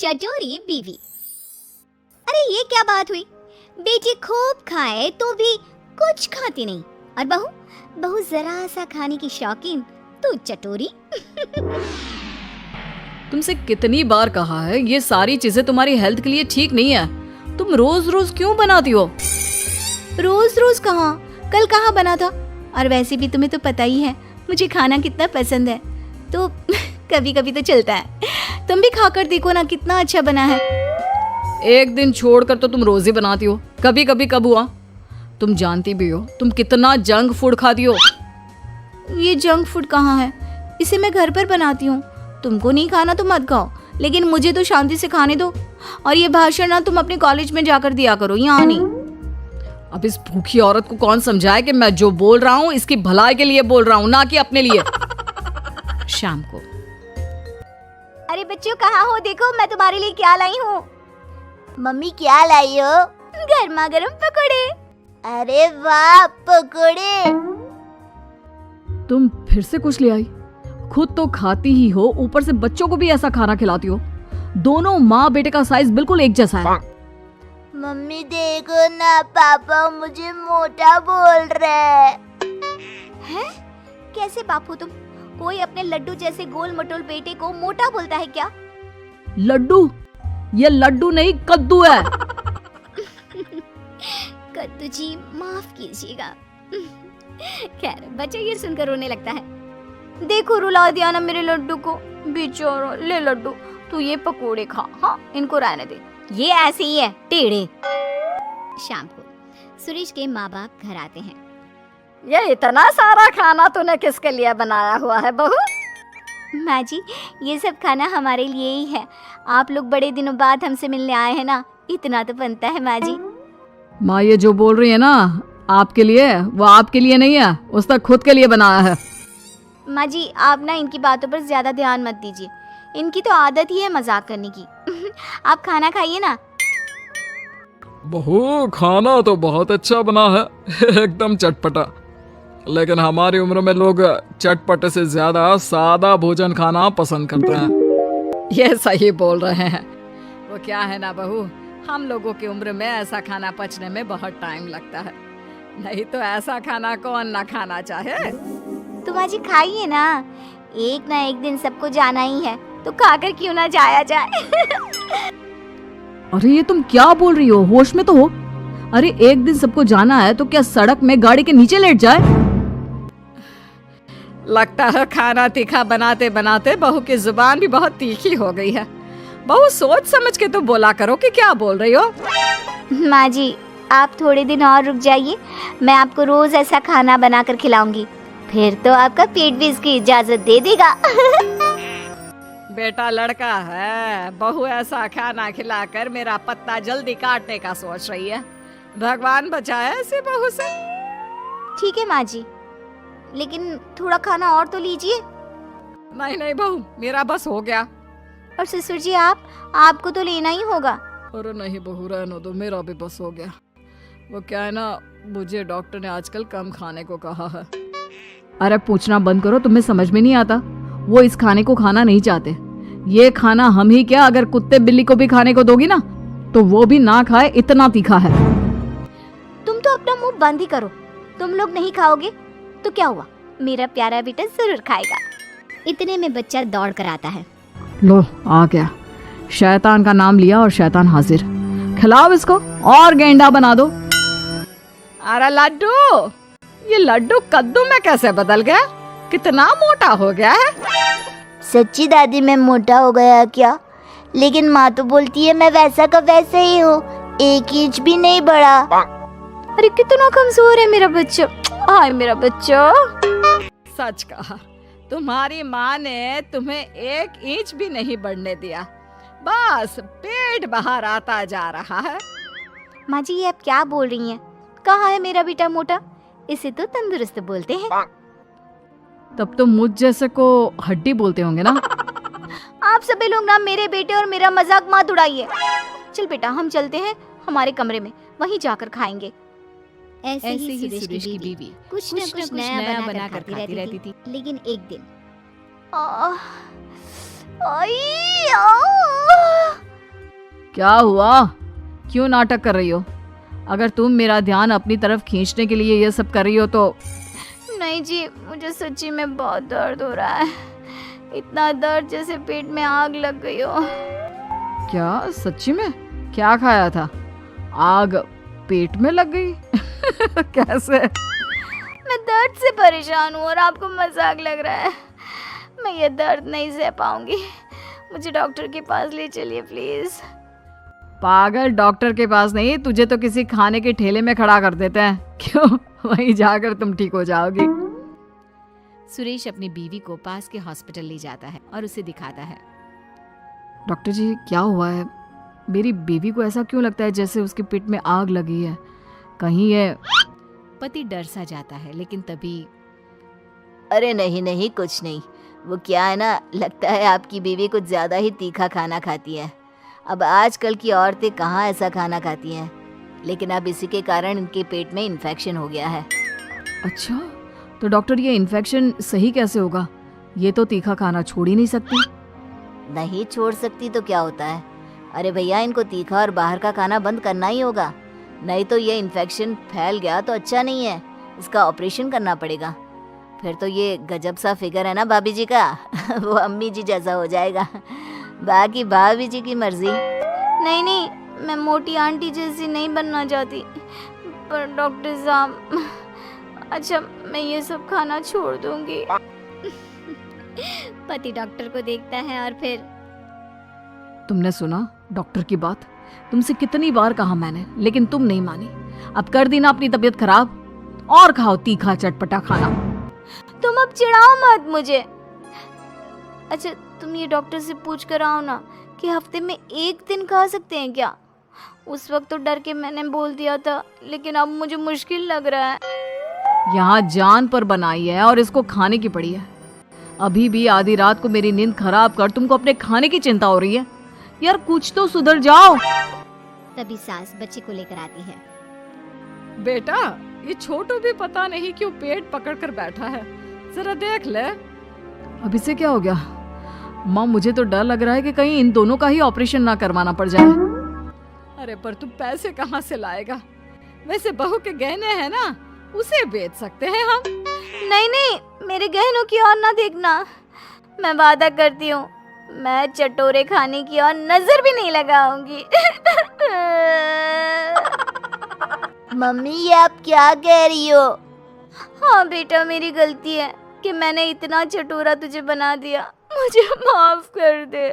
चटोरी बीवी। अरे ये क्या बात हुई, बेटी खूब खाए तो भी कुछ खाती नहीं, और बहू बहू जरा सा खाने की शौकीन, तो चटोरी। तुमसे कितनी बार कहा है ये सारी चीजें तुम्हारी हेल्थ के लिए ठीक नहीं है। तुम रोज रोज क्यों बनाती हो? रोज रोज कहाँ, कल कहाँ बना था। और वैसे भी तुम्हें तो पता ही है मुझे खाना कितना पसंद है, तो कभी कभी तो चलता है। तुम भी खाकर देखो ना, कितना अच्छा बना है। एक दिन छोड़कर तो तुम रोज ही बनाती हो, कभी कभी कब हुआ? तुम जानती भी हो तुम कितना जंक फूड खाती हो। ये जंक फूड कहाँ है, इसे मैं घर पर बनाती हूँ। तुमको नहीं खाना तो मत खाओ, लेकिन मुझे तो शांति से खाने दो। और ये भाषण ना तुम अपने कॉलेज में जाकर दिया करो, यहाँ नहीं। अब इस भूखी औरत को कौन समझाए कि मैं जो बोल रहा हूँ इसकी भलाई के लिए बोल रहा हूँ, ना कि अपने लिए। शाम को। अरे बच्चों कहाँ हो, देखो मैं तुम्हारे लिए क्या लाई हूँ। मम्मी क्या लाई हो? गर्मा गर्म पकोड़े। अरे वाह पकोड़े। तुम फिर से कुछ ले आई? खुद तो खाती ही हो, ऊपर से बच्चों को भी ऐसा खाना खिलाती हो। दोनों माँ बेटे का साइज बिल्कुल एक जैसा है। मम्मी देखो ना, पापा मुझे मोटा बोल रहे हैं। कैसे बापू तुम? कोई अपने लड्डू जैसे गोल मटोल बेटे को मोटा बोलता है क्या? लड्डू? ये लड्डू नहीं कद्दू है। कद्दू जी माफ कीजिएगा। खैर बच्चा ये सुनकर रोने लगता है। देखो रुला दिया ना मेरे लड्डू को, बेचारा। ले लड्डू तू ये पकोड़े खा, हाँ इनको रहने दे, ये ऐसे ही है टेढ़े। शाम को सुरेश के माँ बाप घर आते हैं। ये इतना सारा खाना तूने किसके लिए बनाया हुआ है बहू? माँ जी ये सब खाना हमारे लिए ही है। आप लोग बड़े दिनों बाद हमसे मिलने आए हैं ना, इतना तो बनता है माँ जी। माँ ये जो बोल रही है ना आपके लिए, वो आपके लिए नहीं है, उसने खुद के लिए बनाया है। माँ जी आप ना इनकी बातों पर ज्यादा ध्यान मत दीजिए, इनकी तो आदत ही है मजाक करने की। आप खाना खाइए ना। बहू खाना तो बहुत अच्छा बना है, एकदम चटपटा। लेकिन हमारी उम्र में लोग चटपटे से ज्यादा सादा भोजन खाना पसंद करते हैं। ये सही बोल रहे हैं। वो क्या है ना बहू, हम लोगों की उम्र में ऐसा खाना पचने में बहुत टाइम लगता है, नहीं तो ऐसा खाना कौन ना खाना चाहे। तो माँ जी खाइए ना, एक ना एक दिन सबको जाना ही है, तो खाकर क्यों ना जाया जाए। अरे ये तुम क्या बोल रही हो, होश में तो हो। अरे एक दिन सबको जाना है तो क्या सड़क में गाड़ी के नीचे लेट जाए? लगता है खाना तीखा बनाते बनाते बहू की जुबान भी बहुत तीखी हो गई है। बहू सोच समझ के तो बोला करो कि क्या बोल रही हो। माँ जी आप थोड़े दिन और रुक जाइए, मैं आपको रोज ऐसा खाना बनाकर खिलाऊंगी, फिर तो आपका पेट भी इसकी इजाजत दे देगा। बेटा लड़का है, बहू ऐसा खाना खिलाकर मेरा पत्ता जल्दी काटने का सोच रही है। भगवान बचाए ऐसे बहू से। ठीक है माँ जी, लेकिन थोड़ा खाना और तो लीजिए। नहीं नहीं बहू मेरा बस हो गया। और ससुर जी आपको तो लेना ही होगा। अरे नहीं बहू रहने दो, मेरा भी बस हो गया। वो क्या है ना, मुझे डॉक्टर ने आजकल कम खाने को कहा है। अरे पूछना बंद करो, तुम्हें समझ में नहीं आता। वो इस खाने को खाना नहीं चाहते। ये खाना हम ही क्या, अगर कुत्ते बिल्ली को भी खाने को दोगी ना तो वो भी ना खाए, इतना तीखा है। तुम तो अपना मुंह बंद ही करो, तुम लोग नहीं खाओगे तो क्या हुआ, मेरा प्यारा बेटा जरूर खाएगा। इतने में बच्चा दौड़ कर आता है। लो आ गया, शैतान का नाम लिया और शैतान हाजिर। खिलाओ इसको और गेंडा बना दो। अरे लड्डू, ये लड्डू कद्दू में कैसे बदल गया, कितना मोटा हो गया है। सच्ची दादी मैं मोटा हो गया क्या? लेकिन माँ तो बोलती है मैं वैसा का वैसा ही हूँ, 1 इंच भी नहीं बढ़ा। अरे कितना कमजोर है मेरा बच्चा, हाय मेरा बच्चा। सच कहा, तुम्हारी माँ ने तुम्हें 1 इंच भी नहीं बढ़ने दिया, बस पेट बाहर आता जा रहा है। माँ जी ये आप क्या बोल रही हैं? कहाँ है मेरा बेटा मोटा? इसे तो तंदुरुस्त बोलते हैं। तब तो मुझ जैसे को हड्डी बोलते होंगे ना। आप सभी लोग ना मेरे बेटे और मेरा मजाक मत उड़ाइए। चल बेटा हम चलते हैं हमारे कमरे में, वहीं जाकर खाएंगे। ऐसे ही सुरेश की बीवी कुछ न कुछ नया बना कर खाती रहती थी। लेकिन एक दिन क्या हुआ? क्यों नाटक कर रही हो? अगर तुम मेरा ध्यान अपनी तरफ खींचने के लिए ये सब कर रही हो तो नहीं जी, मुझे सच्ची में बहुत दर्द हो रहा है। इतना दर्द जैसे पेट में आग लग गई हो। क्या सच्ची में? क्या खाया था? आग पेट में लग गई? कैसे? मैं दर्द से परेशान हूँ और आपको मजाक लग रहा है। मैं ये दर्द नहीं सह पाऊंगी। मुझे डॉक्टर के पास ले चलिए प्लीज। पागल, डॉक्टर के पास नहीं, तुझे तो किसी खाने के ठेले में खड़ा कर देते हैं। क्यों? वहीं जाकर तुम ठीक हो जाओगी। सुरेश अपनी बीवी को पास के हॉस्पिटल ले जाता है और उसे दिखाता है। डॉक्टर जी, क्या हुआ है? मेरी बीवी को ऐसा क्यों लगता है जैसे उसके पेट में आग लगी है? कहीं ये पति डर सा जाता है, लेकिन तभी अरे नहीं नहीं, कुछ नहीं। वो क्या है ना, लगता है आपकी बीवी कुछ ज़्यादा ही तीखा खाना खाती है। अब आजकल की औरतें कहाँ ऐसा खाना खाती हैं, लेकिन अब इसी के कारण इनके पेट में इन्फेक्शन हो गया है। अच्छा, तो डॉक्टर ये इन्फेक्शन सही कैसे होगा? ये तो तीखा खाना छोड़ ही नहीं सकती। नहीं छोड़ सकती तो क्या होता है? अरे भैया, इनको तीखा और बाहर का खाना बंद करना ही होगा, नहीं तो ये इन्फेक्शन फैल गया तो अच्छा नहीं है। इसका ऑपरेशन करना पड़ेगा। फिर तो ये गजब सा फिगर है ना भाभी जी का, वो अम्मी जी जैसा हो जाएगा। बाकी भाभी जी की मर्जी। नहीं नहीं, मैं मोटी आंटी जैसी नहीं बनना चाहती। पर डॉक्टर साहब, अच्छा मैं ये सब खाना छोड़ दूंगी। पति डॉक्टर को देखता है और फिर तुमने सुना डॉक्टर की बात? तुमसे कितनी बार कहा मैंने, लेकिन तुम नहीं मानी। अब कर दी ना अपनी तबीयत खराब, और खाओ तीखा चटपटा खाना। तुम अब चिढ़ाओ मत मुझे। अच्छा तुम ये डॉक्टर से पूछ कर आओ ना कि हफ्ते में एक दिन खा सकते हैं क्या। उस वक्त तो डर के मैंने बोल दिया था, लेकिन अब मुझे मुश्किल लग रहा है। यहाँ जान पर बनाई है और इसको खाने की पड़ी है। अभी भी आधी रात को मेरी नींद खराब कर तुमको अपने खाने की चिंता हो रही है। यार कुछ तो सुधर जाओ। तभी सास बच्चे को लेकर आती है। बेटा, ये छोटू भी पता नहीं क्यों पेट पकड़ कर बैठा है, जरा देख ले। अब इसे क्या हो गया? माँ, मुझे तो डर लग रहा है कि कहीं इन दोनों का ही ऑपरेशन ना करवाना पड़ जाए। अरे पर तू पैसे कहाँ से लाएगा? वैसे बहू के गहने हैं ना, उसे बेच सकते हैं हम। नहीं नहीं, मेरे गहनों की ओर ना देखना। मैं वादा करती हूँ, मैं चटोरे खाने की ओर नजर भी नहीं लगाऊंगी। मम्मी, ये आप क्या कह रही हो? हाँ बेटा, मेरी गलती है कि मैंने इतना चटोरा तुझे बना दिया। मुझे माफ कर दे।